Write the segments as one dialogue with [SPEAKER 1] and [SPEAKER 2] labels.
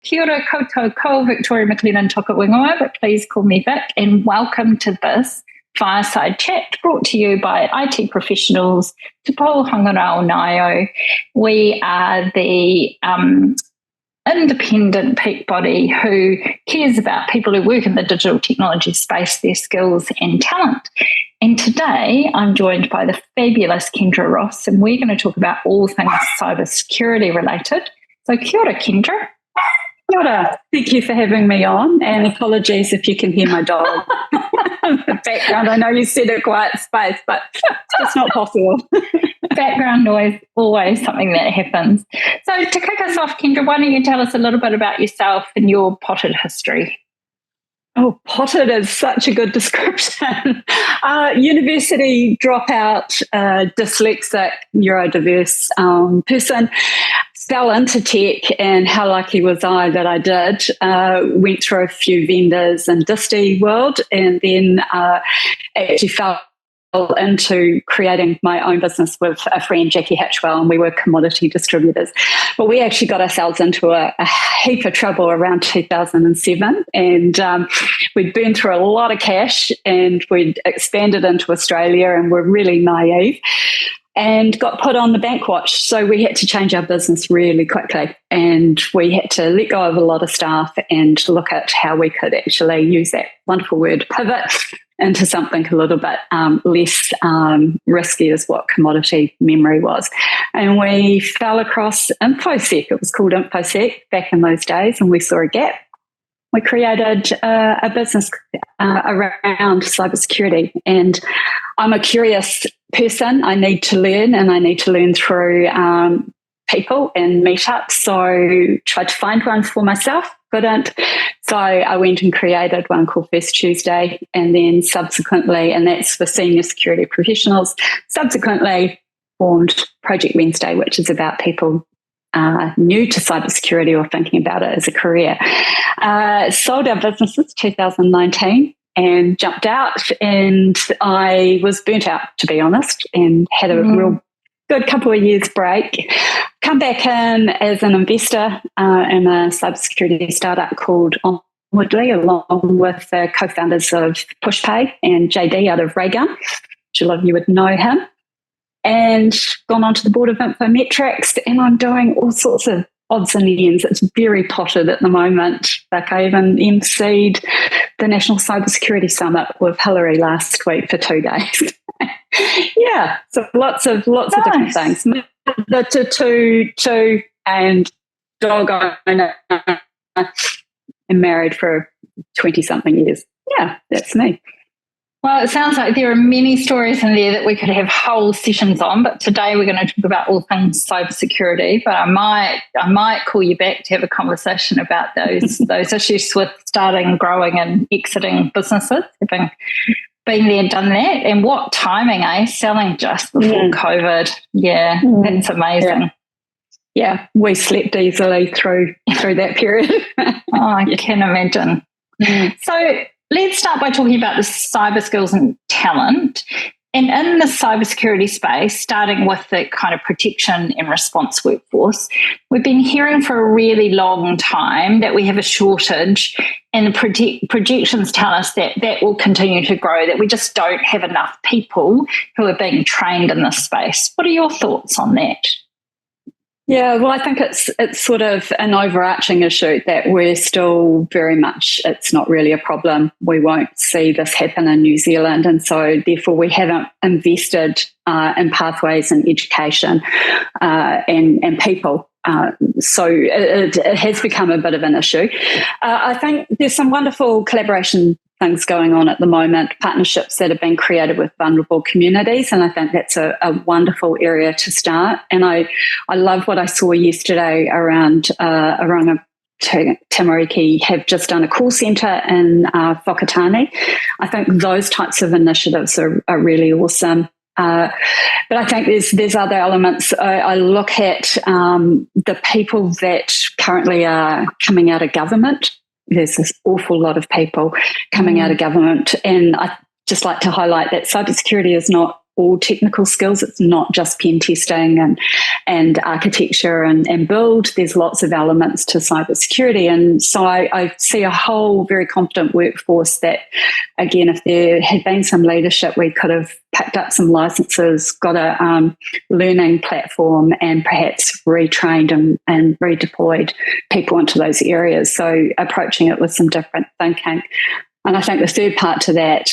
[SPEAKER 1] Kia ora koutou ko, Victoria McLennan toka wingoa, but please call me Vic, and welcome to this Fireside Chat brought to you by IT professionals Te Pō Hangarau Naio. We are the independent peak body who cares about people who work in the digital technology space, their skills and talent. And today I'm joined by the fabulous Kendra Ross, and we're going to talk about all things cybersecurity related. So kia ora, Kendra.
[SPEAKER 2] Kia ora. Thank you for having me on, and apologies if you can hear my dog in the background. I know you said a quiet space, but it's just not possible.
[SPEAKER 1] Background noise, always something that happens. So to kick us off, Kendra, why don't you tell us a little bit about yourself and your potted history?
[SPEAKER 2] Oh, potted is such a good description. University dropout, dyslexic, neurodiverse person. Fell into tech, and how lucky was I that I did. Went through a few vendors in disty world, and then actually fell into creating my own business with a friend, Jackie Hatchwell, and we were commodity distributors. But we actually got ourselves into a heap of trouble around 2007, and we'd burned through a lot of cash, and we'd expanded into Australia, and we're really naive, and got put on the bank watch. So we had to change our business really quickly, and we had to let go of a lot of staff and look at how we could actually use that wonderful word pivot into something a little bit less risky as what commodity memory was. And we fell across InfoSec. It was called InfoSec back in those days, and we saw a gap. We created a business around cybersecurity, and I'm a curious person. I need to learn, and I need to learn through people and meetups. So tried to find one for myself, couldn't. So I went and created one called First Tuesday, and then subsequently, and that's for senior security professionals, subsequently formed Project Wednesday, which is about people new to cybersecurity or thinking about it as a career. Sold our businesses 2019 and jumped out, and I was burnt out, to be honest, and had a real good couple of years break. Come back in as an investor in a cybersecurity startup called Onwardly, along with the co-founders of PushPay and JD out of Raygun, which a lot of you would know him, and gone onto the board of Infometrics, and I'm doing all sorts of odds and ends. It's very potted at the moment. Like I even emceed the National Cybersecurity Summit with Hillary last week for 2 days. Yeah, so lots of different things. The two and dog owner, and married for 20-something years. Yeah, that's me.
[SPEAKER 1] Well, it sounds like there are many stories in there that we could have whole sessions on, but today we're going to talk about all things cybersecurity. But I might call you back to have a conversation about those issues with starting, growing, and exiting businesses, having been there, done that. And what timing, eh? Selling just before COVID. Yeah, that's amazing.
[SPEAKER 2] Yeah, we slept easily through that period.
[SPEAKER 1] I can imagine. So let's start by talking about the cyber skills and talent. And in the cybersecurity space, starting with the kind of protection and response workforce, we've been hearing for a really long time that we have a shortage, and the projections tell us that that will continue to grow, that we just don't have enough people who are being trained in this space. What are your thoughts on that?
[SPEAKER 2] Yeah, well, I think it's sort of an overarching issue that we're still very much, it's not really a problem. We won't see this happen in New Zealand, and so therefore we haven't invested in pathways and education and people. So it has become a bit of an issue. I think there's some wonderful collaboration things going on at the moment, partnerships that have been created with vulnerable communities, and I think that's a wonderful area to start. And I love what I saw yesterday around Tamariki have just done a call centre in Whakatane. I think those types of initiatives are really awesome. But I think there's other elements. I look at the people that currently are coming out of government. There's this awful lot of people coming out of government, and I just like to highlight that cybersecurity is not all technical skills. It's not just pen testing and architecture and build. There's lots of elements to cybersecurity. And so I see a whole very competent workforce that, again, if there had been some leadership, we could have picked up some licenses, got a learning platform, and perhaps retrained and redeployed people into those areas. So approaching it with some different thinking. And I think the third part to that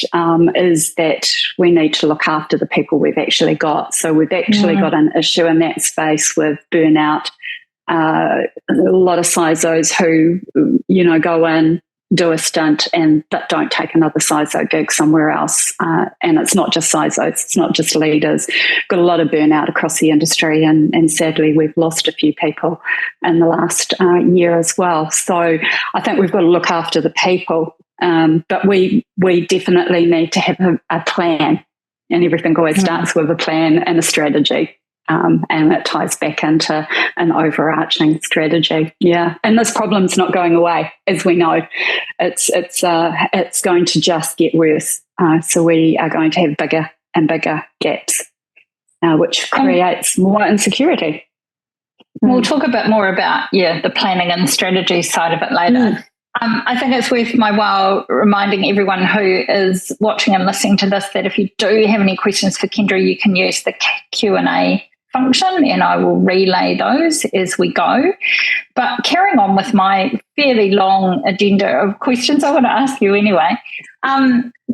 [SPEAKER 2] is that we need to look after the people we've actually got. So we've actually got an issue in that space with burnout. A lot of CISOs who, go in, do a stint, but don't take another CISO gig somewhere else. And it's not just CISOs, it's not just leaders. Got a lot of burnout across the industry, and sadly we've lost a few people in the last year as well. So I think we've got to look after the people. But we definitely need to have a plan, and everything always starts with a plan and a strategy, and it ties back into an overarching strategy. Yeah, and this problem's not going away, as we know. It's going to just get worse. So we are going to have bigger and bigger gaps, which creates more insecurity.
[SPEAKER 1] We'll talk a bit more about the planning and strategy side of it later. I think it's worth my while reminding everyone who is watching and listening to this that if you do have any questions for Kendra, you can use the Q&A function, and I will relay those as we go. But carrying on with my fairly long agenda of questions I want to ask you anyway.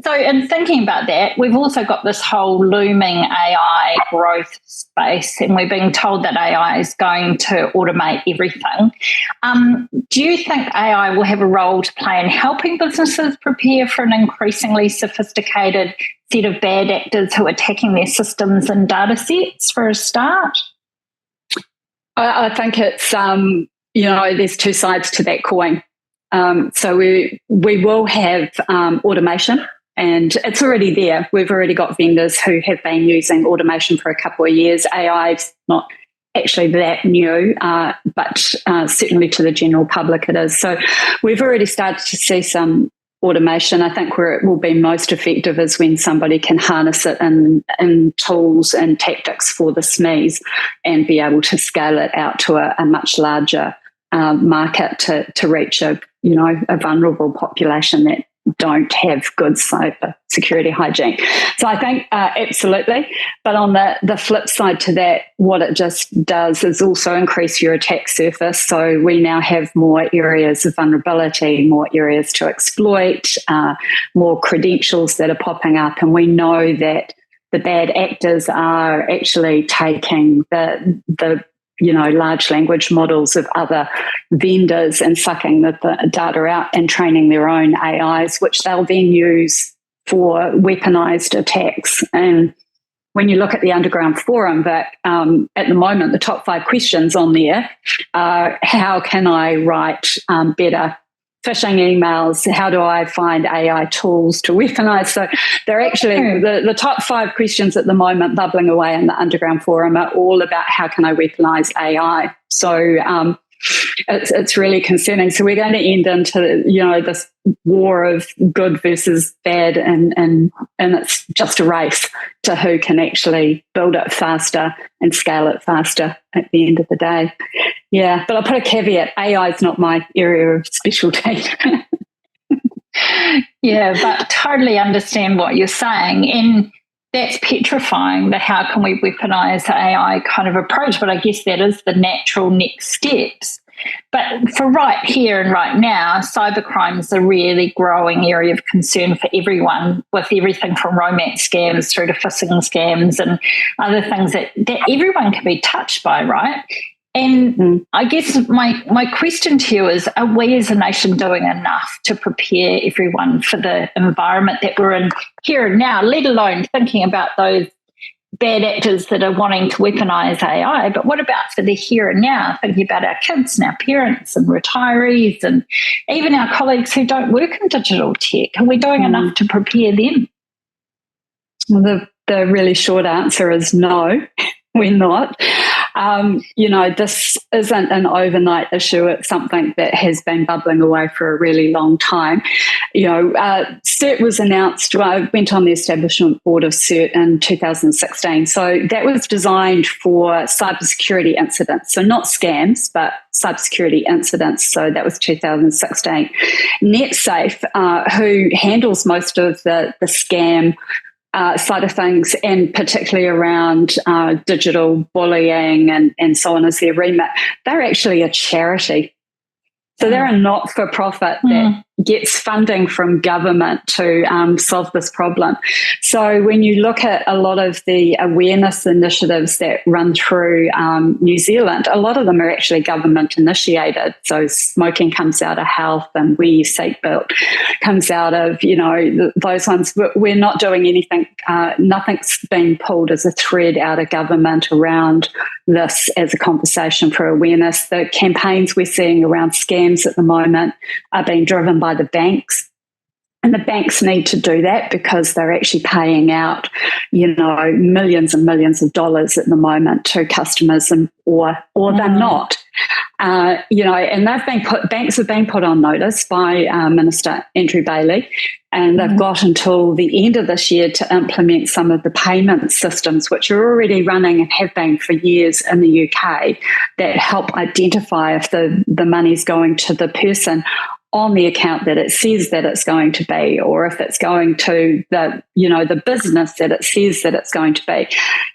[SPEAKER 1] So in thinking about that, we've also got this whole looming AI growth space, and we're being told that AI is going to automate everything. Do you think AI will have a role to play in helping businesses prepare for an increasingly sophisticated set of bad actors who are attacking their systems and data sets for a start?
[SPEAKER 2] I think it's, there's two sides to that coin. So we will have automation, and it's already there. We've already got vendors who have been using automation for a couple of years. AI is not actually that new, but certainly to the general public it is. So we've already started to see some automation. I think where it will be most effective is when somebody can harness it in tools and tactics for the SMEs and be able to scale it out to a much larger market to reach a vulnerable population that don't have good cyber security hygiene. So I think absolutely. But on the flip side to that, what it just does is also increase your attack surface. So we now have more areas of vulnerability, more areas to exploit, more credentials that are popping up. And we know that the bad actors are actually taking the large language models of other vendors and sucking the data out and training their own AIs, which they'll then use for weaponized attacks. And when you look at the Underground Forum, that at the moment, the top 5 questions on there are, how can I write better phishing emails? How do I find AI tools to weaponize? So they're actually the top 5 questions at the moment bubbling away in the Underground Forum are all about how can I weaponize AI. So it's really concerning. So we're going to end into this war of good versus bad, and it's just a race to who can actually build it faster and scale it faster at the end of the day. Yeah, but I'll put a caveat: AI is not my area of specialty.
[SPEAKER 1] Yeah, but totally understand what you're saying, and that's petrifying, the how can we weaponize AI kind of approach, but I guess that is the natural next steps. But for right here and right now, cybercrime is a really growing area of concern for everyone, with everything from romance scams through to phishing scams and other things that everyone can be touched by, right? And I guess my question to you is, are we as a nation doing enough to prepare everyone for the environment that we're in here and now, let alone thinking about those bad actors that are wanting to weaponize AI? But what about for the here and now, thinking about our kids and our parents and retirees and even our colleagues who don't work in digital tech? Are we doing enough to prepare them?
[SPEAKER 2] Well, the really short answer is no, we're not. This isn't an overnight issue. It's something that has been bubbling away for a really long time. CERT was announced. I went on the establishment board of CERT in 2016. So that was designed for cybersecurity incidents. So not scams, but cybersecurity incidents. So that was 2016. NetSafe, who handles most of the scam side of things, and particularly around digital bullying and so on as their remit, they're actually a charity. So they're a not-for-profit that gets funding from government to solve this problem. So when you look at a lot of the awareness initiatives that run through New Zealand, a lot of them are actually government initiated. So smoking comes out of health, and wear your seatbelt comes out of, those ones. We're not doing anything. Nothing's being pulled as a thread out of government around this as a conversation for awareness. The campaigns we're seeing around scams at the moment are being driven by the banks. And the banks need to do that because they're actually paying out, millions and millions of dollars at the moment to customers, or they're not. And banks have been put on notice by Minister Andrew Bailey, and they've got until the end of this year to implement some of the payment systems, which are already running and have been for years in the UK, that help identify if the money's going to the person on the account that it says that it's going to be, or if it's going to the business that it says that it's going to be.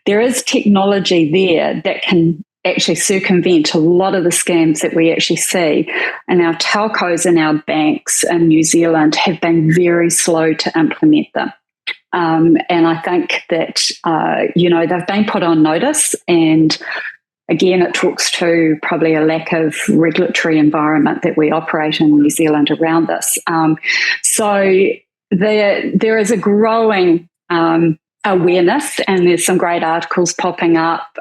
[SPEAKER 2] There is technology there that can actually circumvent a lot of the scams that we actually see. And our telcos and our banks in New Zealand have been very slow to implement them. And I think that, they've been put on notice, and again, it talks to probably a lack of regulatory environment that we operate in New Zealand around this. So there is a growing awareness, and there's some great articles popping up.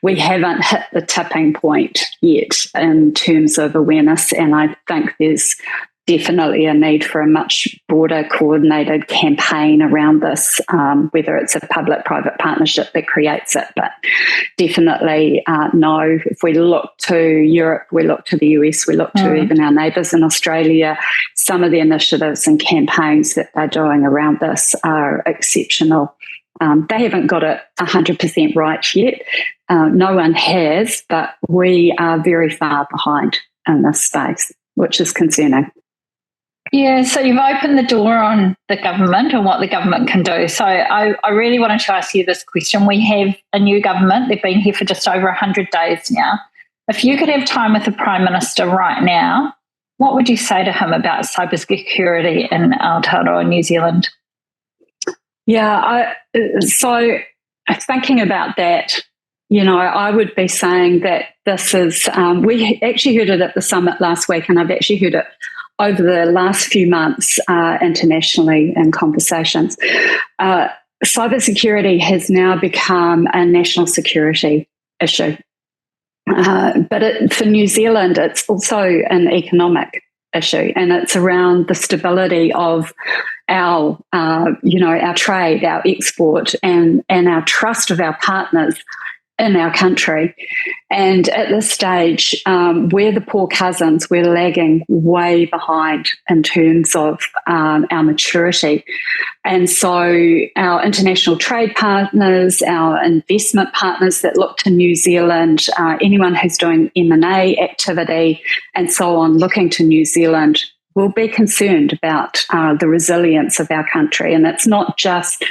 [SPEAKER 2] We haven't hit the tipping point yet in terms of awareness, and I think there's definitely a need for a much broader coordinated campaign around this, whether it's a public-private partnership that creates it. But definitely if we look to Europe, we look to the US, we look to even our neighbours in Australia, some of the initiatives and campaigns that they're doing around this are exceptional. They haven't got it 100% right yet. No one has, but we are very far behind in this space, which is concerning.
[SPEAKER 1] Yeah, so you've opened the door on the government and what the government can do. So I really wanted to ask you this question. We have a new government. They've been here for just over 100 days now. If you could have time with the Prime Minister right now, what would you say to him about cybersecurity in Aotearoa, New Zealand?
[SPEAKER 2] Yeah, so thinking about that, I would be saying that this is, we actually heard it at the summit last week, and I've actually heard it over the last few months internationally in conversations. Cybersecurity has now become a national security issue. But for New Zealand, it's also an economic issue, and it's around the stability of our trade, our export, and our trust of our partners in our country. And at this stage, we're the poor cousins. We're lagging way behind in terms of our maturity. And so our international trade partners, our investment partners that look to New Zealand, anyone who's doing M&A activity and so on, looking to New Zealand, will be concerned about the resilience of our country. And it's not just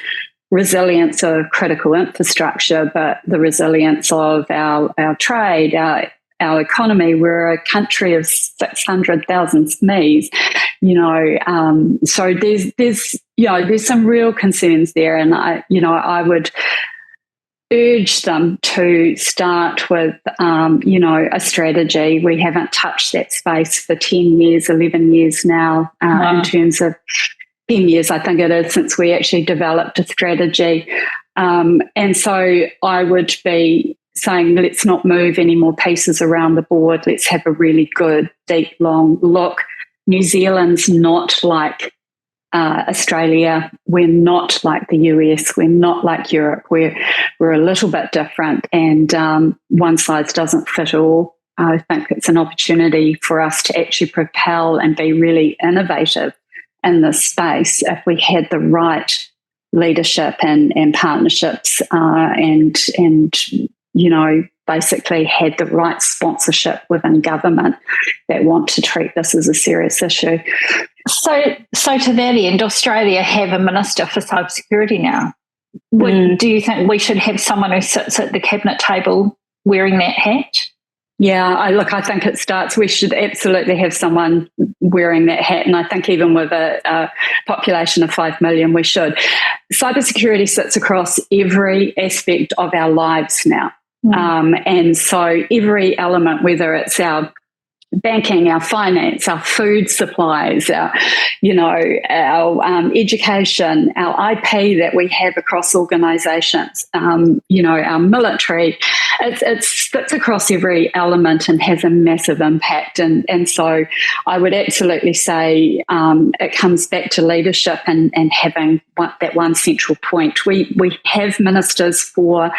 [SPEAKER 2] resilience of critical infrastructure, but the resilience of our trade, our economy. We're a country of 600,000 SMEs, so there's some real concerns there, and I would urge them to start with a strategy. We haven't touched that space for 10 years, 11 years now, in terms of 10 years, I think it is, since we actually developed a strategy. And so I would be saying, let's not move any more pieces around the board. Let's have a really good, deep, long look. New Zealand's not like Australia. We're not like the US. We're not like Europe. We're a little bit different, and one size doesn't fit all. I think it's an opportunity for us to actually propel and be really innovative in this space if we had the right leadership and partnerships and basically had the right sponsorship within government that want to treat this as a serious issue.
[SPEAKER 1] So to that end, Australia have a Minister for Cybersecurity now. Do you think we should have someone who sits at the cabinet table wearing that hat?
[SPEAKER 2] Yeah, I think it starts, we should absolutely have someone wearing that hat. And I think even with a population of 5 million, we should. Cybersecurity sits across every aspect of our lives now. And so every element, whether it's our banking, our finance, our food supplies, our education, our IP that we have across organisations, our military, it sits across every element and has a massive impact. And so I would absolutely say it comes back to leadership and having that one central point. We have ministers for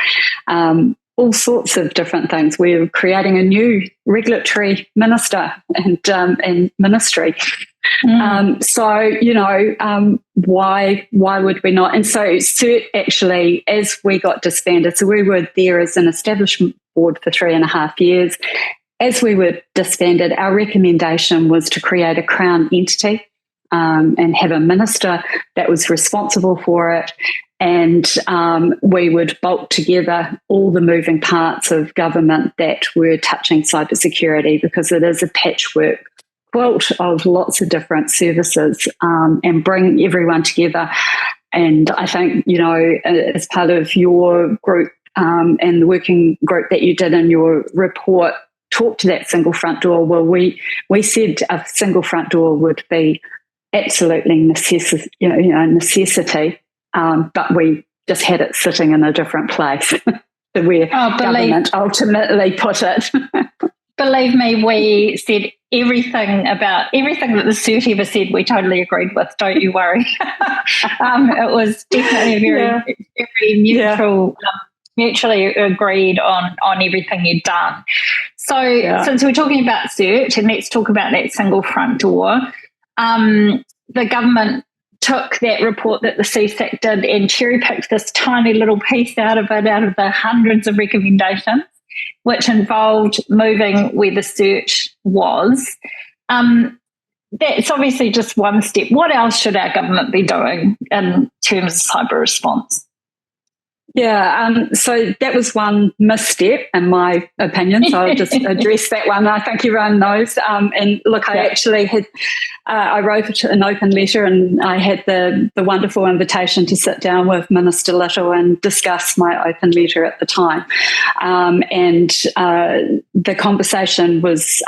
[SPEAKER 2] all sorts of different things. We're creating a new regulatory minister and ministry. Why would we not? And so CERT actually, as we got disbanded, so we were there as an establishment board for 3.5 years. As we were disbanded, our recommendation was to create a Crown entity and have a minister that was responsible for it. And we would bolt together all the moving parts of government that were touching cybersecurity, because it is a patchwork quilt of lots of different services, and bring everyone together. And I think, as part of your group and the working group that you did in your report, talk to that single front door. Well, we said a single front door would be absolutely necessity. But we just had it sitting in a different place where government ultimately put it.
[SPEAKER 1] Believe me, we said everything that the CERT ever said, we totally agreed with. Don't you worry. It was definitely a very neutral, mutually agreed on everything you'd done. So since we're talking about CERT, and let's talk about that single front door, the government took that report that the CSAC did and cherry-picked this tiny little piece out of the hundreds of recommendations, which involved moving where the CERT was. That's obviously just one step. What else should our government be doing in terms of cyber response?
[SPEAKER 2] Yeah, so that was one misstep, in my opinion. So I'll just address that one. I think everyone knows. And look, I actually had, I wrote an open letter, and I had the wonderful invitation to sit down with Minister Little and discuss my open letter at the time. And the conversation was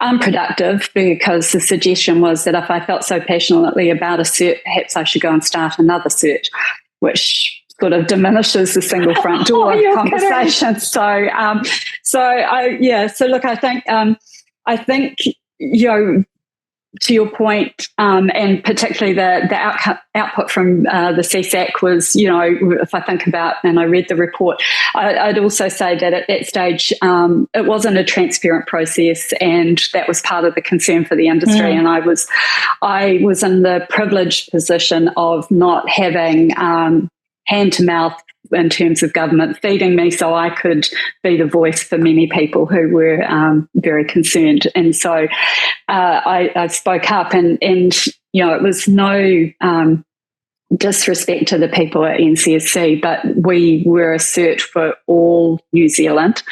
[SPEAKER 2] unproductive, because the suggestion was that if I felt so passionately about a CERT, perhaps I should go and start another CERT, which sort of diminishes the single front door conversation. Kidding. So look, I think to your point, and particularly the output from the CSAC was, if I think about, and I read the report, I'd also say that at that stage, it wasn't a transparent process, and that was part of the concern for the industry. And I was in the privileged position of not having hand to mouth in terms of government feeding me, so I could be the voice for many people who were very concerned. And so I spoke up, and it was no disrespect to the people at NCSC, but we were a CERT for all New Zealand,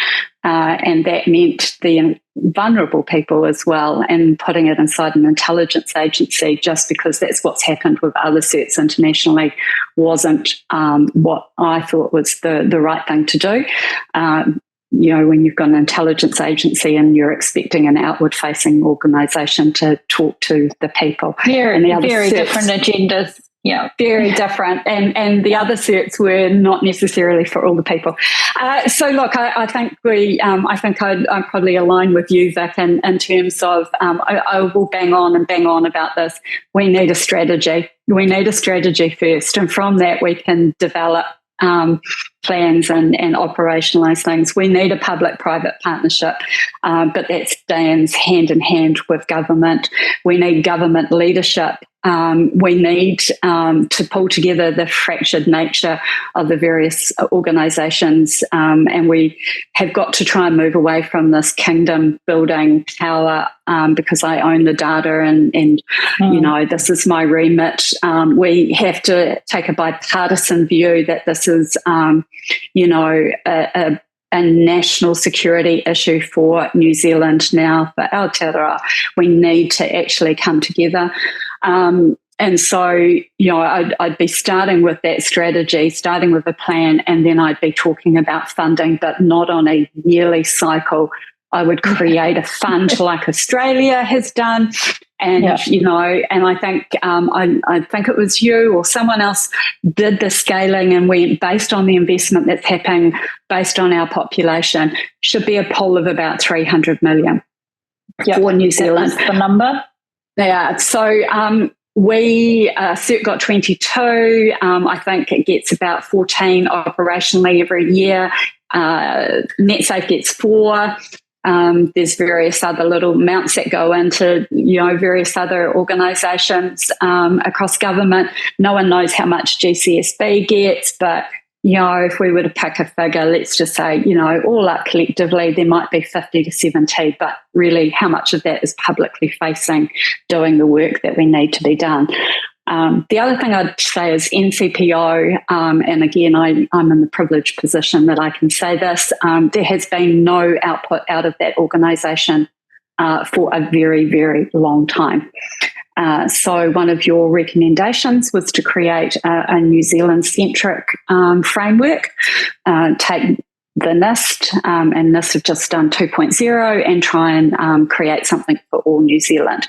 [SPEAKER 2] and that meant the vulnerable people as well, and putting it inside an intelligence agency just because that's what's happened with other CERTs internationally wasn't what I thought was the right thing to do. When you've got an intelligence agency and you're expecting an outward-facing organisation to talk to the people.
[SPEAKER 1] Very different agendas. Yeah,
[SPEAKER 2] very different, and the other certs were not necessarily for all the people. So look, I think I probably align with you, Vic, in terms of I will bang on about this. We need a strategy. We need a strategy first, and from that we can develop plans and operationalise things. We need a public-private partnership, but that stands hand in hand with government. We need government leadership. We need to pull together the fractured nature of the various organisations, and we have got to try and move away from this kingdom building power, because I own the data and you know, this is my remit. We have to take a bipartisan view that this is you know, a national security issue for New Zealand now, for Aotearoa. We need to actually come together. And so, you know, I'd be starting with that strategy, starting with a plan, and then I'd be talking about funding, but not on a yearly cycle. I would create a fund like Australia has done. And, you know, and I think I think it was you or someone else did the scaling and went based on the investment that's happening, based on our population, should be a pool of about 300 million for New Zealand.
[SPEAKER 1] That's the number.
[SPEAKER 2] Yeah. So we CERT got 22. I think it gets about 14 operationally every year. NetSafe gets 4. There's various other little amounts that go into, you know, various other organisations across government. No one knows how much GCSB gets, but, you know, if we were to pick a figure, let's just say, you know, all up collectively, there might be 50 to 70, but really how much of that is publicly facing, doing the work that we need to be done. The other thing I'd say is NCPO, and again, I'm in the privileged position that I can say this, there has been no output out of that organisation for a very, very long time. So one of your recommendations was to create a New Zealand-centric framework, take the NIST, and NIST have just done 2.0 and try and create something for all New Zealand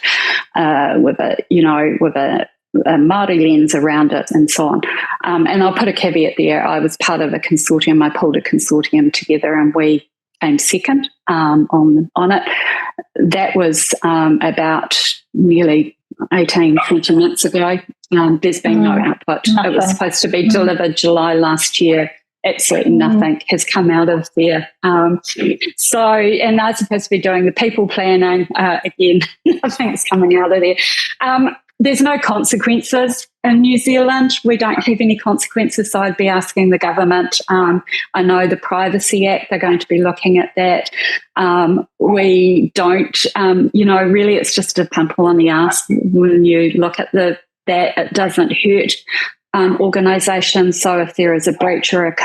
[SPEAKER 2] with a Māori lens around it and so on. And I'll put a caveat there. I was part of a consortium. I pulled a consortium together and we came second on it. That was about nearly 18, 20 months ago. There's been no output. Nothing. It was supposed to be delivered July last year. Absolutely nothing has come out of there. And they're supposed to be doing the people planning. Again, nothing's coming out of there. There's no consequences in New Zealand. We don't have any consequences, so I'd be asking the government. I know the Privacy Act, they're going to be looking at that. We don't, you know, really it's just a pimple on the arse when you look at that. It doesn't hurt organisations. So if there is a breach or a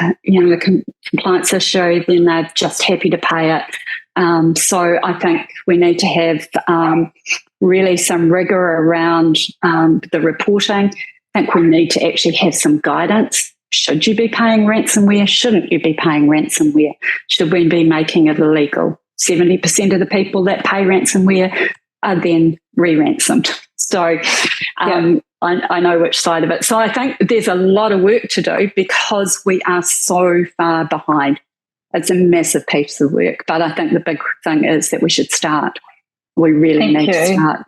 [SPEAKER 2] compliance issue, then they're just happy to pay it. So I think we need to have really some rigour around the reporting. I think we need to actually have some guidance. Should you be paying ransomware? Shouldn't you be paying ransomware? Should we be making it illegal? 70% of the people that pay ransomware are then re-ransomed. So I know which side of it. So I think there's a lot of work to do because we are so far behind. It's a massive piece of work, but I think the big thing is that we should start. We really need to start.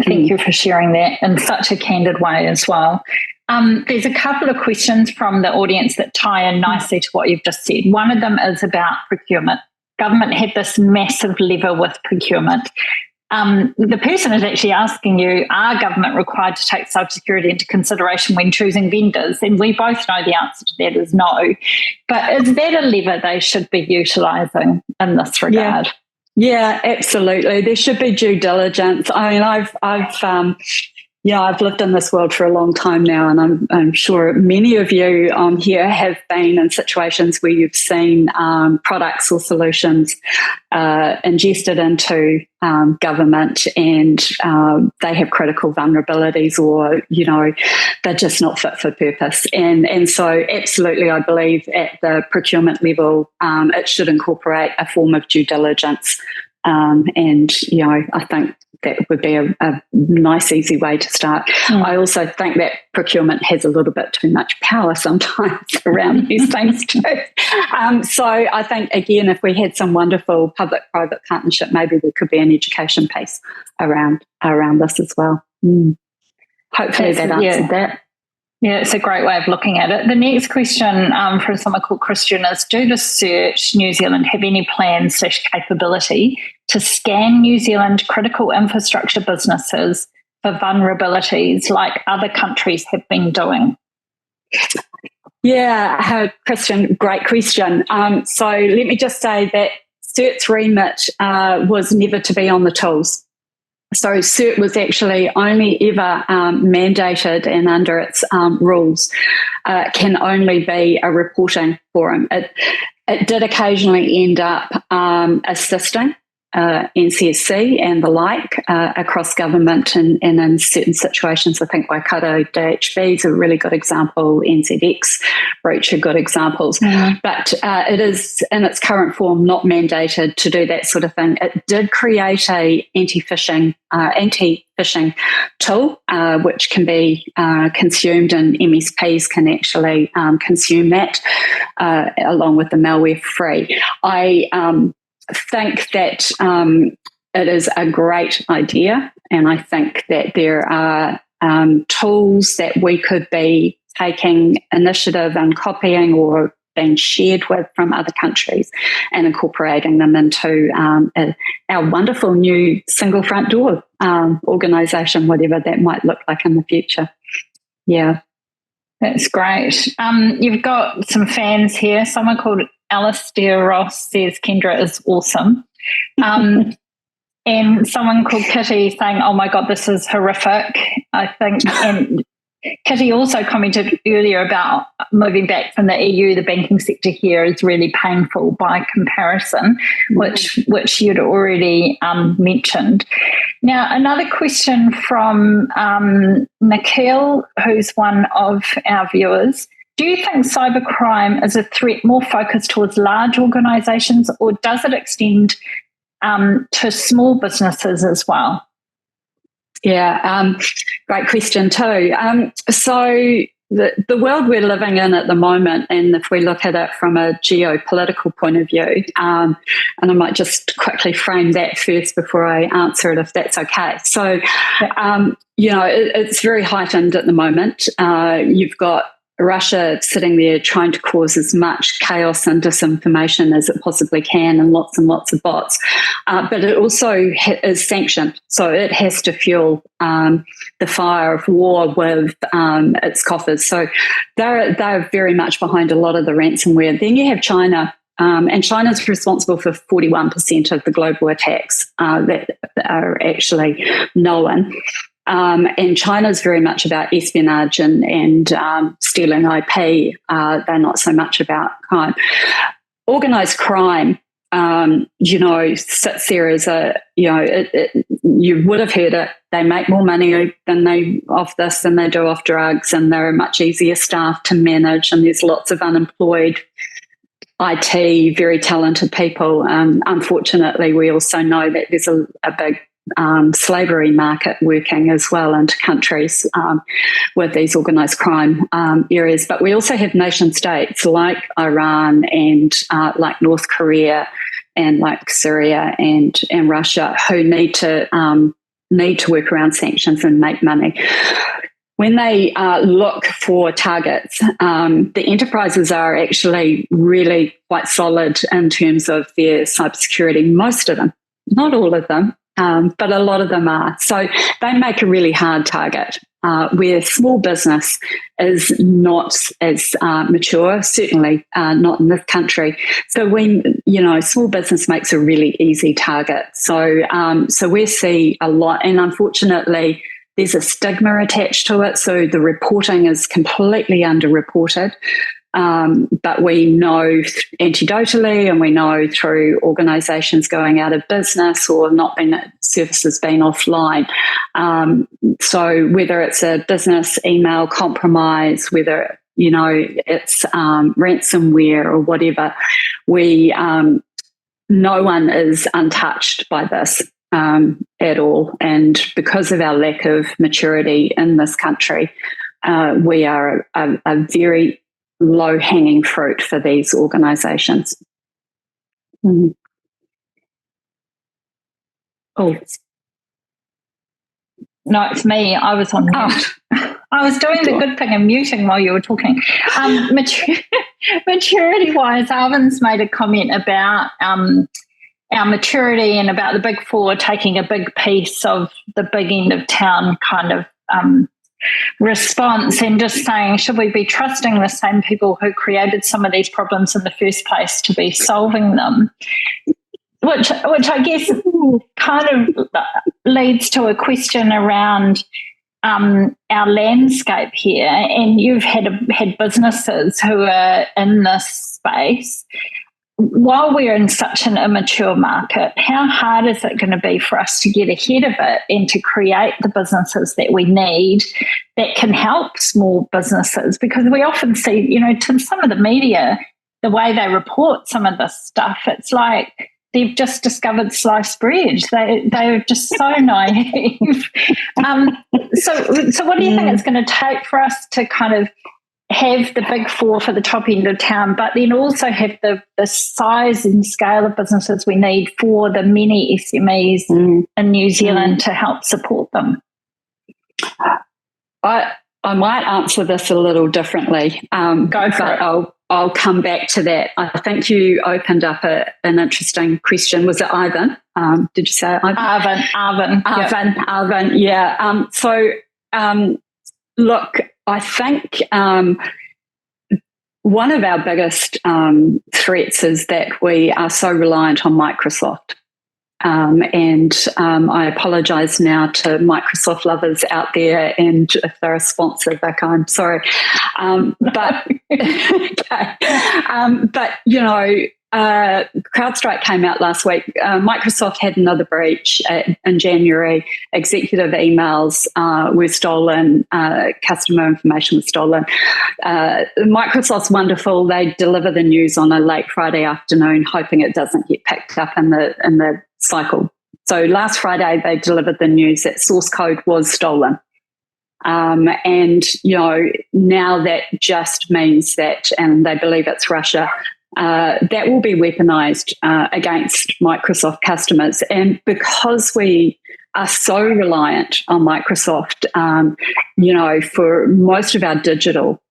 [SPEAKER 1] Thank you for sharing that in such a candid way as well. There's a couple of questions from the audience that tie in nicely to what you've just said. One of them is about procurement. Government had this massive lever with procurement. The person is actually asking you, are government required to take cybersecurity into consideration when choosing vendors? And we both know the answer to that is no. But is that a lever they should be utilising in this regard?
[SPEAKER 2] Yeah, absolutely. There should be due diligence. I mean, I've lived in this world for a long time now, and I'm sure many of you here have been in situations where you've seen products or solutions ingested into government, and they have critical vulnerabilities, or they're just not fit for purpose. And so, absolutely, I believe at the procurement level, it should incorporate a form of due diligence. And, I think that would be a nice, easy way to start. I also think that procurement has a little bit too much power sometimes around these things too. So I think, again, if we had some wonderful public-private partnership, maybe there could be an education piece around this as well. Hopefully that answered that.
[SPEAKER 1] Yeah, it's a great way of looking at it. The next question from someone called Christian is, do the CERT New Zealand have any plans / capability to scan New Zealand critical infrastructure businesses for vulnerabilities like other countries have been doing?
[SPEAKER 2] Yeah, Christian, great question. So let me just say that CERT's remit was never to be on the tools. So CERT was actually only ever mandated, and under its rules can only be a reporting forum. It did occasionally end up assisting NCSC and the like across government and in certain situations. I think Waikato DHB is a really good example, NZX breach are good examples. But it is in its current form not mandated to do that sort of thing. It did create a anti-phishing tool, which can be consumed, and MSPs can actually consume that along with the malware free. I think that it is a great idea, and I think that there are tools that we could be taking initiative and copying or being shared with from other countries and incorporating them into our wonderful new single front door organisation, whatever that might look like in the future. Yeah.
[SPEAKER 1] That's great. You've got some fans here. Someone called Alistair Ross says Kendra is awesome. And someone called Kitty saying, oh my God, this is horrific, I think. And Kitty also commented earlier about moving back from the EU. The banking sector here is really painful by comparison, which you'd already mentioned. Now, another question from Nikhil, who's one of our viewers. Do you think cybercrime is a threat more focused towards large organisations, or does it extend to small businesses as well?
[SPEAKER 2] Yeah, great question too. So the world we're living in at the moment, and if we look at it from a geopolitical point of view, and I might just quickly frame that first before I answer it, if that's okay. So, it's very heightened at the moment. You've got Russia sitting there trying to cause as much chaos and disinformation as it possibly can, and lots of bots. But it also is sanctioned, so it has to fuel the fire of war with its coffers. So they're very much behind a lot of the ransomware. Then you have China. And China's responsible for 41% of the global attacks that are actually known. And China's very much about espionage and stealing IP. They're not so much about crime. Organised crime, sits there as you would have heard it. They make more money off this than they do off drugs, and they're a much easier staff to manage, and there's lots of unemployed IT, very talented people. Unfortunately, we also know that there's a big slavery market working as well into countries with these organised crime areas. But we also have nation states like Iran and like North Korea and like Syria and Russia who need to work around sanctions and make money. When they look for targets, the enterprises are actually really quite solid in terms of their cybersecurity. Most of them, not all of them, but a lot of them are. So they make a really hard target, where small business is not as mature, certainly not in this country. So small business makes a really easy target. So we see a lot, and unfortunately, there's a stigma attached to it. So the reporting is completely underreported. But we know anecdotally, and we know through organisations going out of business or services being offline. So whether it's a business email compromise, whether it's ransomware or whatever, we no one is untouched by this at all. And because of our lack of maturity in this country, we are a very low-hanging fruit for these organisations. Mm. Oh.
[SPEAKER 1] No, it's me. I was on mute. I was doing the good thing and muting while you were talking. Maturity-wise, Arvin's made a comment about our maturity and about the Big Four taking a big piece of the big end of town kind of response, and just saying, should we be trusting the same people who created some of these problems in the first place to be solving them? Which I guess kind of leads to a question around our landscape here. And you've had businesses who are in this space. While we're in such an immature market, how hard is it going to be for us to get ahead of it and to create the businesses that we need that can help small businesses? Because we often see, to some of the media, the way they report some of this stuff, it's like they've just discovered sliced bread. They're just so naive. So what do you think it's going to take for us to kind of have the Big Four for the top end of town, but then also have the size and scale of businesses we need for the many SMEs in New Zealand to help support them?
[SPEAKER 2] I might answer this a little differently.
[SPEAKER 1] Go for it.
[SPEAKER 2] I'll come back to that. I think you opened up an interesting question. Was it Ivan? Did you say Ivan? Arvin, yeah. Look, I think one of our biggest threats is that we are so reliant on Microsoft. I apologise now to Microsoft lovers out there, and if they're a sponsor, Vic, I'm sorry. But CrowdStrike came out last week. Microsoft had another breach in January. Executive emails were stolen. Customer information was stolen. Microsoft's wonderful. They deliver the news on a late Friday afternoon, hoping it doesn't get picked up in the cycle. So last Friday, they delivered the news that source code was stolen. Now that just means that, and they believe it's Russia, that will be weaponized against Microsoft customers. And because we are so reliant on Microsoft, for most of our digital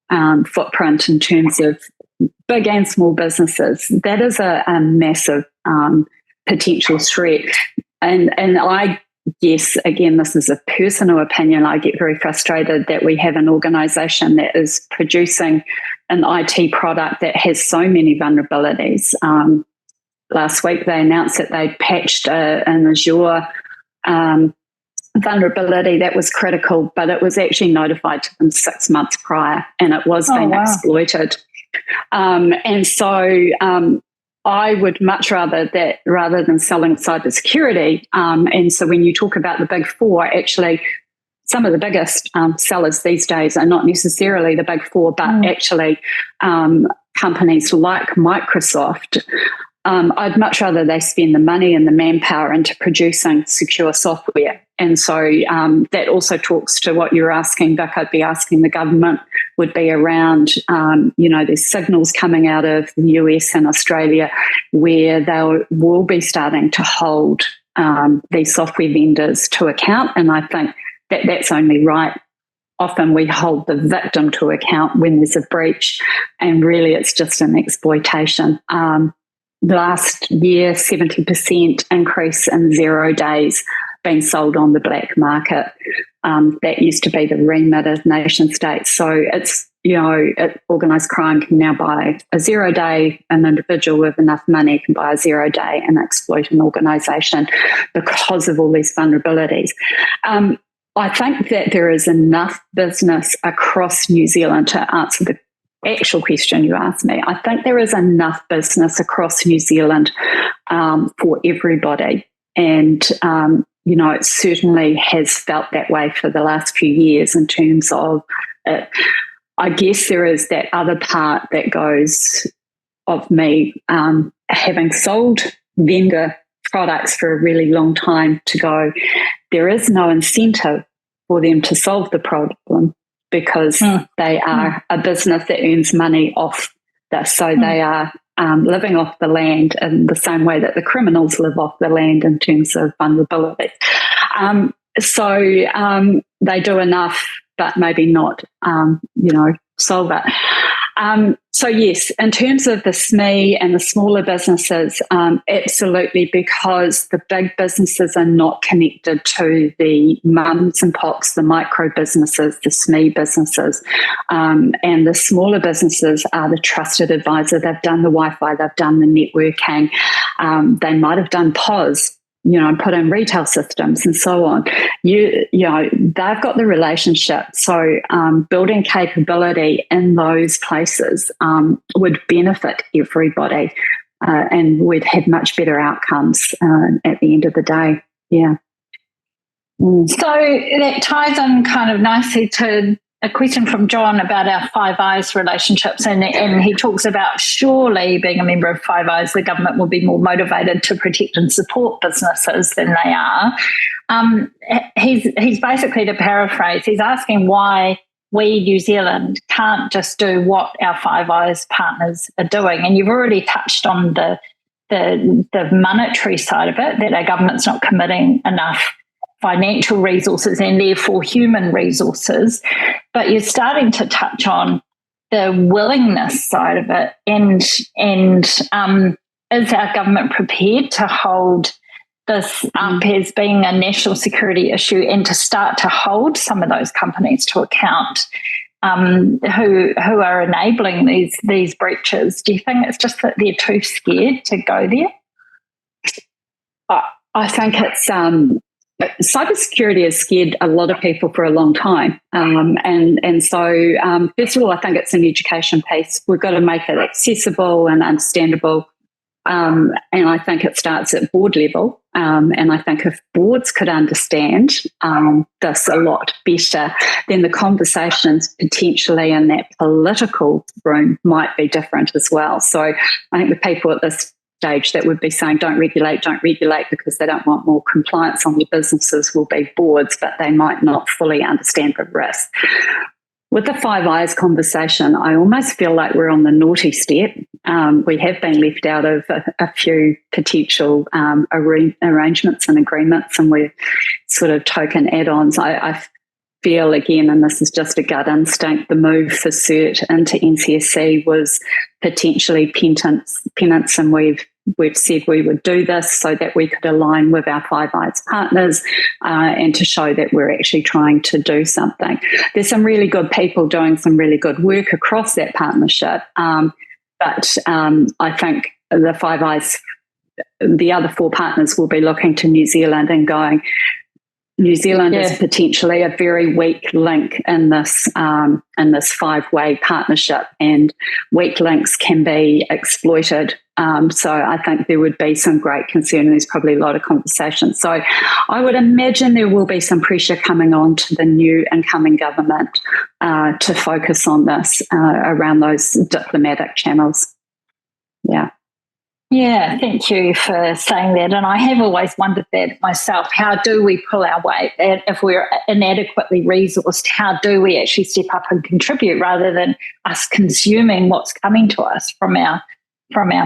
[SPEAKER 2] footprint in terms of big and small businesses, that is a massive potential threat. And I guess, again, this is a personal opinion, I get very frustrated that we have an organisation that is producing an IT product that has so many vulnerabilities. Last week, they announced that they patched an Azure vulnerability that was critical, but it was actually notified to them 6 months prior, and it was being exploited. I would much rather than selling cybersecurity. And so when you talk about the Big Four, actually, some of the biggest sellers these days are not necessarily the Big Four, but actually companies like Microsoft. I'd much rather they spend the money and the manpower into producing secure software. And so that also talks to what you're asking, Vic. I'd be asking the government would be around, there's signals coming out of the US and Australia where they will be starting to hold these software vendors to account. And I think that's only right. Often we hold the victim to account when there's a breach, and really it's just an exploitation. Last year, 70% increase in 0 days being sold on the black market. That used to be the remit of nation states. So it's, organised crime can now buy a 0 day. An individual with enough money can buy a 0 day and exploit an organisation because of all these vulnerabilities. I think that there is enough business across New Zealand to answer the actual question you asked me. I think there is enough business across New Zealand for everybody. And, it certainly has felt that way for the last few years in terms of, I guess there is that other part that goes of me having sold vendor products for a really long time to go, there is no incentive for them to solve the problem because they are a business that earns money off this. So they are living off the land in the same way that the criminals live off the land in terms of vulnerability. So they do enough, but maybe not, solve it. So yes, in terms of the SME and the smaller businesses, absolutely, because the big businesses are not connected to the mums and pops, the micro businesses, the SME businesses, and the smaller businesses are the trusted advisor. They've done the Wi-Fi, they've done the networking, they might have done POS, put in retail systems and so on. They've got the relationship. So building capability in those places would benefit everybody and we'd have much better outcomes at the end of the day. Yeah.
[SPEAKER 1] So that ties in kind of nicely to a question from John about our Five Eyes relationships, and he talks about surely being a member of Five Eyes, the government will be more motivated to protect and support businesses than they are. He's basically, to paraphrase, he's asking why we, New Zealand, can't just do what our Five Eyes partners are doing. And you've already touched on the monetary side of it, that our government's not committing enough financial resources and therefore human resources, but you're starting to touch on the willingness side of it, and is our government prepared to hold this up as being a national security issue and to start to hold some of those companies to account who are enabling these breaches? Do you think it's just that they're too scared to go there?
[SPEAKER 2] I think it's cybersecurity has scared a lot of people for a long time. And so, first of all, I think it's an education piece. We've got to make it accessible and understandable. And I think it starts at board level. And I think if boards could understand this a lot better, then the conversations potentially in that political room might be different as well. So I think the people at this stage that would be saying don't regulate because they don't want more compliance on the businesses will be boards, but they might not fully understand the risk. With the Five Eyes conversation, I almost feel like we're on the naughty step. We have been left out of a few potential arrangements and agreements, and we're sort of token add-ons. I feel, again, and this is just a gut instinct, the move for CERT into NCSC was potentially penance, and we've said we would do this so that we could align with our Five Eyes partners and to show that we're actually trying to do something. There's some really good people doing some really good work across that partnership, but I think the Five Eyes, the other four partners will be looking to New Zealand and going, New Zealand is potentially a very weak link in this five-way partnership, and weak links can be exploited. So I think there would be some great concern. There's probably a lot of conversation. So I would imagine there will be some pressure coming on to the new incoming government to focus on this around those diplomatic channels. Yeah.
[SPEAKER 1] Yeah, thank you for saying that. And I have always wondered that myself. How do we pull our weight? If we're inadequately resourced, how do we actually step up and contribute rather than us consuming what's coming to us from our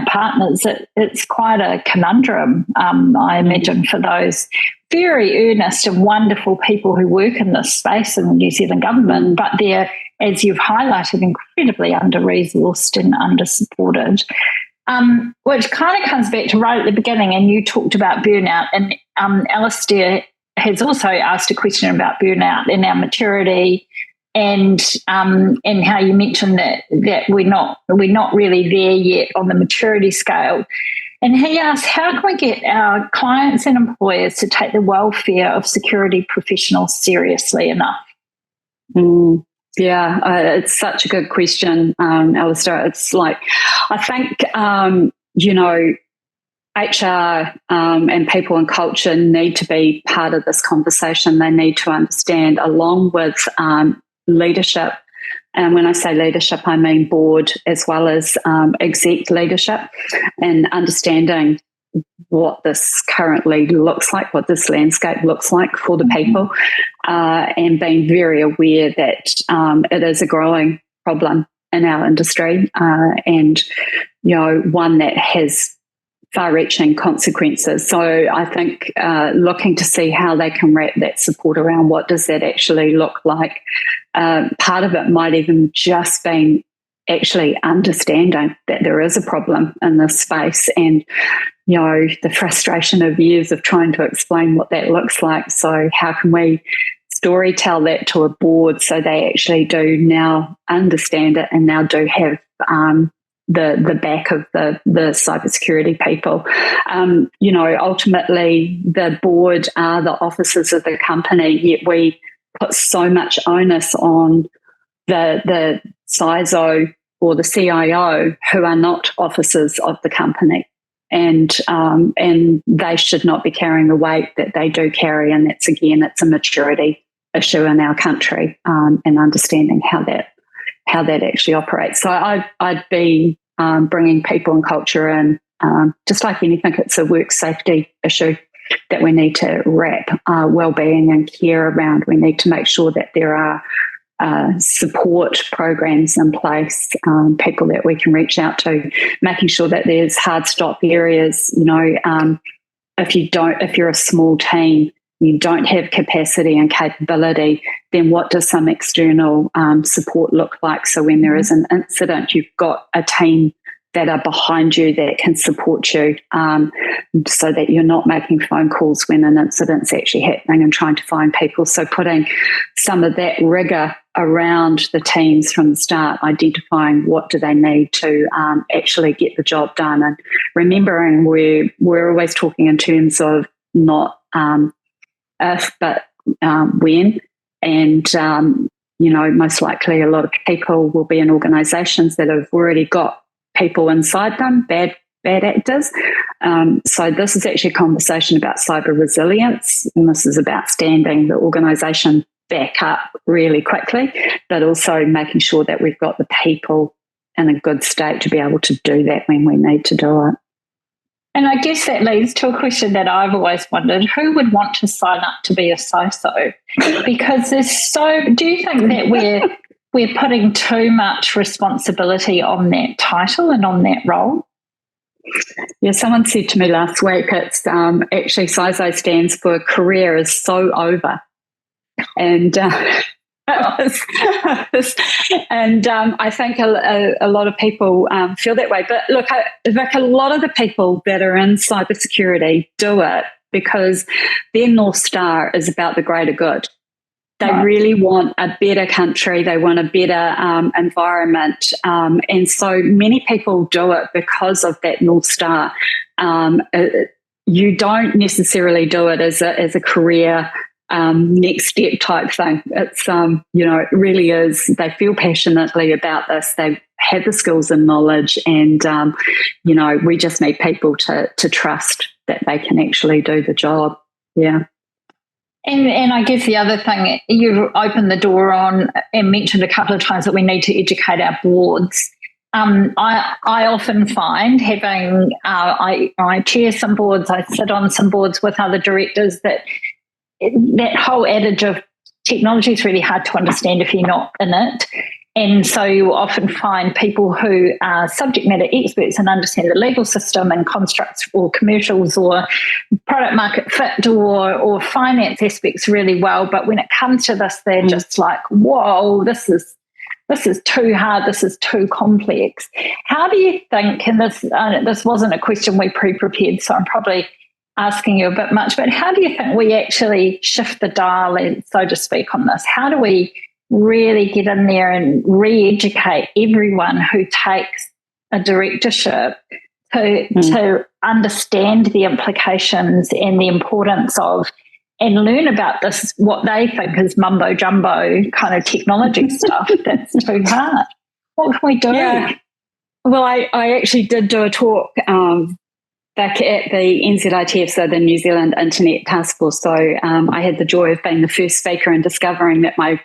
[SPEAKER 1] partners? It's quite a conundrum, I imagine, for those very earnest and wonderful people who work in this space in the New Zealand government, but they're, as you've highlighted, incredibly under-resourced and under-supported. Which kind of comes back to right at the beginning, and you talked about burnout, and Alistair has also asked a question about burnout and our maturity, and how you mentioned that we're not really there yet on the maturity scale. And he asked, how can we get our clients and employers to take the welfare of security professionals seriously enough?
[SPEAKER 2] Yeah, it's such a good question, Alistair. It's like, I think, HR and people and culture need to be part of this conversation. They need to understand, along with leadership. And when I say leadership, I mean board as well as exec leadership, and understanding what this currently looks like, what this landscape looks like for the people, and being very aware that it is a growing problem in our industry, and one that has far-reaching consequences. So I think looking to see how they can wrap that support around what does that actually look like. Part of it might even just be actually understanding that there is a problem in this space, and the frustration of years of trying to explain what that looks like. So how can we story tell that to a board so they actually do now understand it and now do have the back of the cybersecurity people. Ultimately the board are the officers of the company, yet we put so much onus on the CISO or the CIO, who are not officers of the company. And they should not be carrying the weight that they do carry. And that's, again, it's a maturity issue in our country, and understanding how that actually operates. So I'd be bringing people and culture in, just like anything. It's a work safety issue that we need to wrap well-being and care around. We need to make sure that there are support programs in place, people that we can reach out to, making sure that there's hard stop areas. If you're a small team, you don't have capacity and capability, then what does some external support look like? So when there is an incident, you've got a team that are behind you that can support you, so that you're not making phone calls when an incident's actually happening and trying to find people. So putting some of that rigor around the teams from the start, identifying what do they need to actually get the job done, and remembering we're always talking in terms of not if, but when. And most likely a lot of people will be in organisations that have already got people inside them, bad actors. So this is actually a conversation about cyber resilience, and this is about standing the organisation back up really quickly, but also making sure that we've got the people in a good state to be able to do that when we need to do it.
[SPEAKER 1] And I guess that leads to a question that I've always wondered: who would want to sign up to be a CISO? Because do you think that we're putting too much responsibility on that title and on that role?
[SPEAKER 2] Yeah, someone said to me last week, it's actually CISO stands for career is so over. And I think a lot of people feel that way. But look, a lot of the people that are in cybersecurity do it because their North Star is about the greater good. They really want a better country. They want a better environment. And so many people do it because of that North Star. You don't necessarily do it as a career next step type thing. It's, it really is. They feel passionately about this. They have the skills and knowledge, and, we just need people to trust that they can actually do the job. Yeah.
[SPEAKER 1] And I guess the other thing you opened the door on and mentioned a couple of times that we need to educate our boards. I often find having, I chair some boards, I sit on some boards with other directors, that whole adage of technology is really hard to understand if you're not in it. And so you often find people who are subject matter experts and understand the legal system and constructs or commercials or product market fit or finance aspects really well. But when it comes to this, they're just like, whoa, this is too hard, this is too complex. How do you think, and this wasn't a question we pre-prepared, so I'm probably asking you a bit much, but how do you think we actually shift the dial, so to speak, on this? How do we really get in there and re-educate everyone who takes a directorship to understand the implications and the importance of, and learn about this, what they think is mumbo jumbo kind of technology stuff that's too hard? What can we do?
[SPEAKER 2] Yeah. Well, I actually did do a talk back at the NZITF, so the New Zealand Internet Task Force. So I had the joy of being the first speaker and discovering that my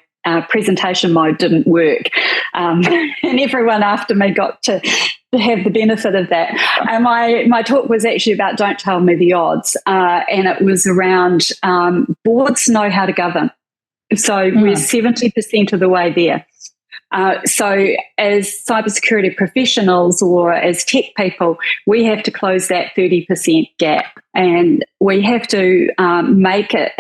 [SPEAKER 2] presentation mode didn't work. And everyone after me got to have the benefit of that. And my talk was actually about Don't Tell Me the Odds, and it was around boards know how to govern. So we're 70% of the way there. So as cybersecurity professionals or as tech people, we have to close that 30% gap, and we have to make it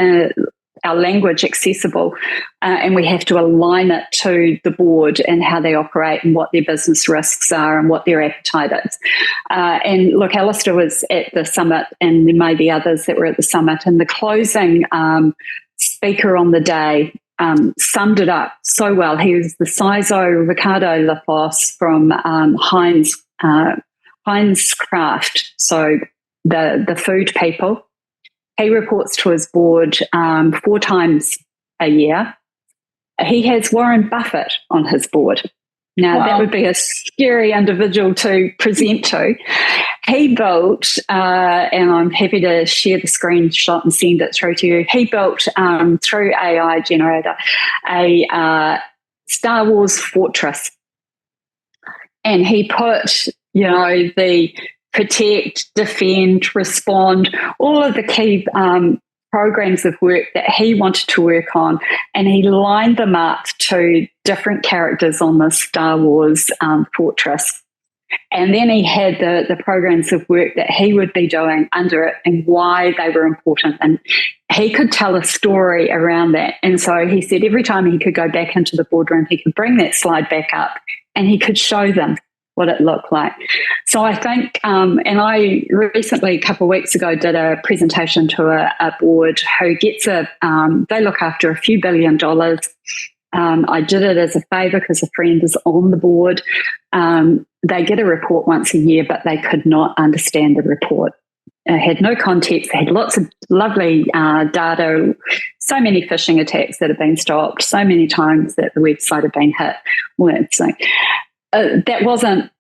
[SPEAKER 2] our language accessible, and we have to align it to the board and how they operate and what their business risks are and what their appetite is. And look, Alistair was at the summit, and there may be others that were at the summit, and the closing speaker on the day summed it up so well. He was the CISO Ricardo Lafos from Heinz Kraft, so the food people. He reports to his board 4 times a year. He has Warren Buffett on his board. Now, that would be a scary individual to present to. He built, and I'm happy to share the screenshot and send it through to you. He built, through AI generator, a Star Wars fortress. And he put, the protect, defend, respond, all of the key programs of work that he wanted to work on, and he lined them up to different characters on the Star Wars fortress. And then he had the programs of work that he would be doing under it and why they were important. And he could tell a story around that. And so he said every time he could go back into the boardroom, he could bring that slide back up and he could show them what it looked like. So I think, and I recently, a couple of weeks ago, did a presentation to a board who gets they look after a few $1 billion. I did it as a favour because a friend is on the board. They get a report once a year, but they could not understand the report. It had no context. They had lots of lovely data, so many phishing attacks that have been stopped, so many times that the website had been hit with. So that wasn't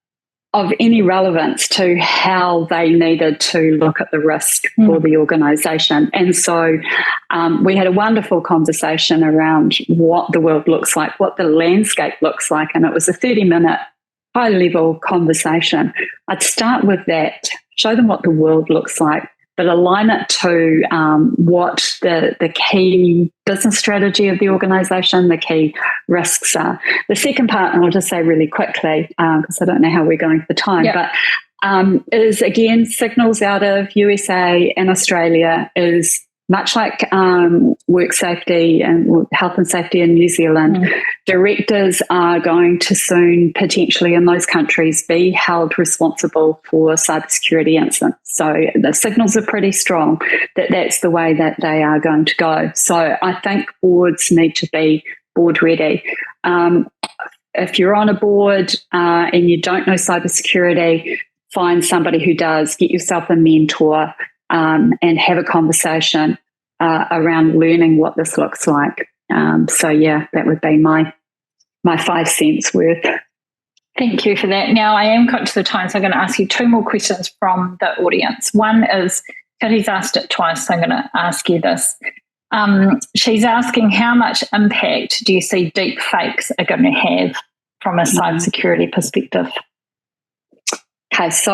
[SPEAKER 2] of any relevance to how they needed to look at the risk for the organisation. And so we had a wonderful conversation around what the world looks like, what the landscape looks like, and it was a 30-minute high-level conversation. I'd start with that, show them what the world looks like, but align it to what the key business strategy of the organisation, the key risks are. The second part, and I'll just say really quickly, because I don't know how we're going for time, but is, again, signals out of USA and Australia is much like work safety and health and safety in New Zealand. Directors are going to soon, potentially in those countries, be held responsible for cybersecurity incidents. So the signals are pretty strong that that's the way that they are going to go. So I think boards need to be board ready. If you're on a board and you don't know cybersecurity, find somebody who does, get yourself a mentor, and have a conversation around learning what this looks like. So yeah, that would be my 5 cents worth.
[SPEAKER 1] Thank you for that. Now, I am conscious of time, so I'm going to ask you 2 more questions from the audience. One is, Kitty's asked it twice, so I'm going to ask you this. She's asking, how much impact do you see deep fakes are going to have from a cybersecurity perspective?
[SPEAKER 2] Okay, so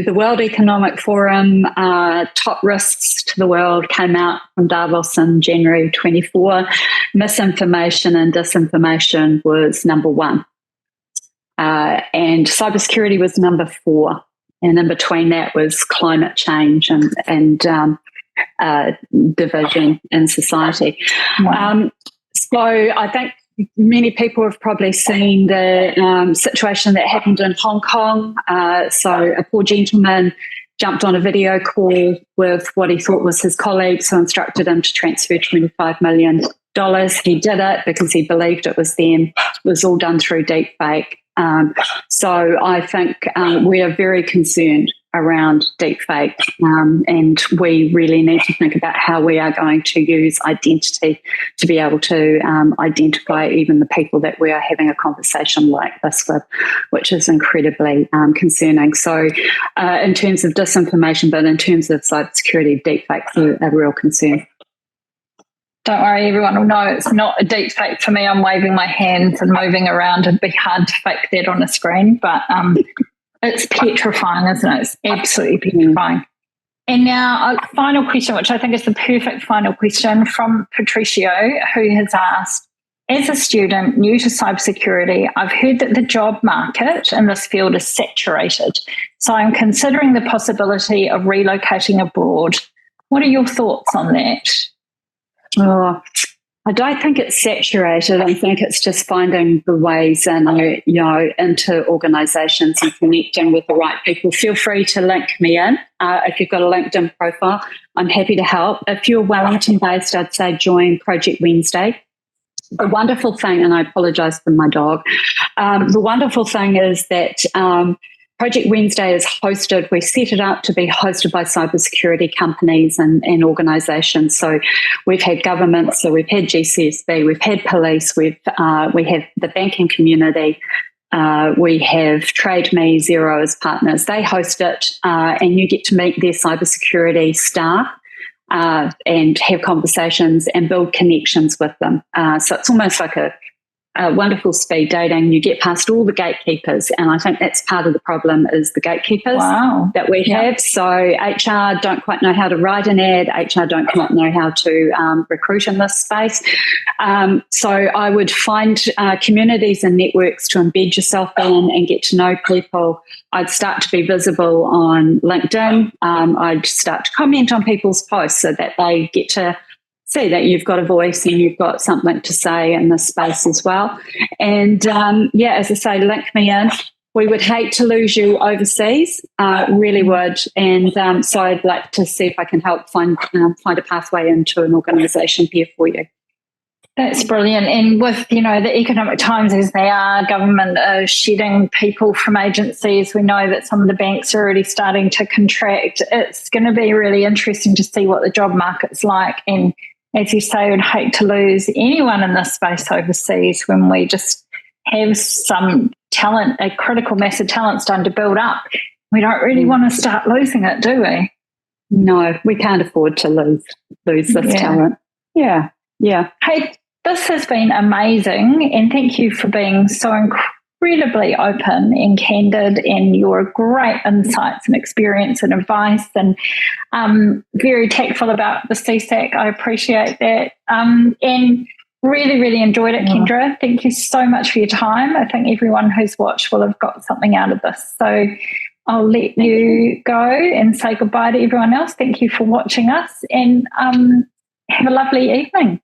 [SPEAKER 2] the World Economic Forum top risks to the world came out from Davos in January 24. Misinformation and disinformation was number 1. And cybersecurity was number 4. And in between that was climate change and division in society.
[SPEAKER 1] Wow.
[SPEAKER 2] So I think many people have probably seen the situation that happened in Hong Kong. So a poor gentleman jumped on a video call with what he thought was his colleagues, who instructed him to transfer $25 million. He did it because he believed it was them. It was all done through deepfake. So I think we are very concerned around deepfake, and we really need to think about how we are going to use identity to be able to identify even the people that we are having a conversation like this with, which is incredibly concerning. So in terms of disinformation, but in terms of cybersecurity, deepfakes are a real concern.
[SPEAKER 1] Don't worry, everyone will know it's not a deep fake for me. I'm waving my hands and moving around. It'd be hard to fake that on a screen, but It's petrifying, isn't it? It's absolutely petrifying. And now a final question, which I think is the perfect final question from Patricio, who has asked, as a student new to cybersecurity, I've heard that the job market in this field is saturated. So I'm considering the possibility of relocating abroad. What are your thoughts on that?
[SPEAKER 2] Oh, I don't think it's saturated. I think it's just finding the ways in, into organisations and connecting with the right people. Feel free to link me in. If you've got a LinkedIn profile, I'm happy to help. If you're Wellington based, I'd say join Project Wednesday. The wonderful thing, and I apologise for my dog, the wonderful thing is that Project Wednesday is hosted, we set it up to be hosted by cybersecurity companies and organisations. So we've had governments, so we've had GCSB, we've had police, we have the banking community, we have Trade Me, Xero as partners. They host it and you get to meet their cybersecurity staff and have conversations and build connections with them. So it's almost like a wonderful speed dating. You get past all the gatekeepers, and I think that's part of the problem is the gatekeepers that we have. So HR don't quite know how to write an ad. HR don't quite know how to recruit in this space. So I would find communities and networks to embed yourself in and get to know people. I'd start to be visible on LinkedIn. I'd start to comment on people's posts so that they get to see that you've got a voice and you've got something to say in this space as well. And as I say, link me in. We would hate to lose you overseas, really would. And so I'd like to see if I can help find a pathway into an organisation here for you.
[SPEAKER 1] That's brilliant. And with, the economic times as they are, government are shedding people from agencies. We know that some of the banks are already starting to contract. It's going to be really interesting to see what the job market's like. And as you say, I'd hate to lose anyone in this space overseas when we just have some talent, a critical mass of talent starting to build up. We don't really want to start losing it, do we?
[SPEAKER 2] No, we can't afford to lose this talent. Yeah.
[SPEAKER 1] Hey, this has been amazing, and thank you for being so incredibly open and candid, and your great insights and experience and advice, and very tactful about the CSAC. I appreciate that, and really, really enjoyed it, Kendra. Thank you so much for your time. I think everyone who's watched will have got something out of this. So I'll let you go and say goodbye to everyone else. Thank you for watching us, and have a lovely evening.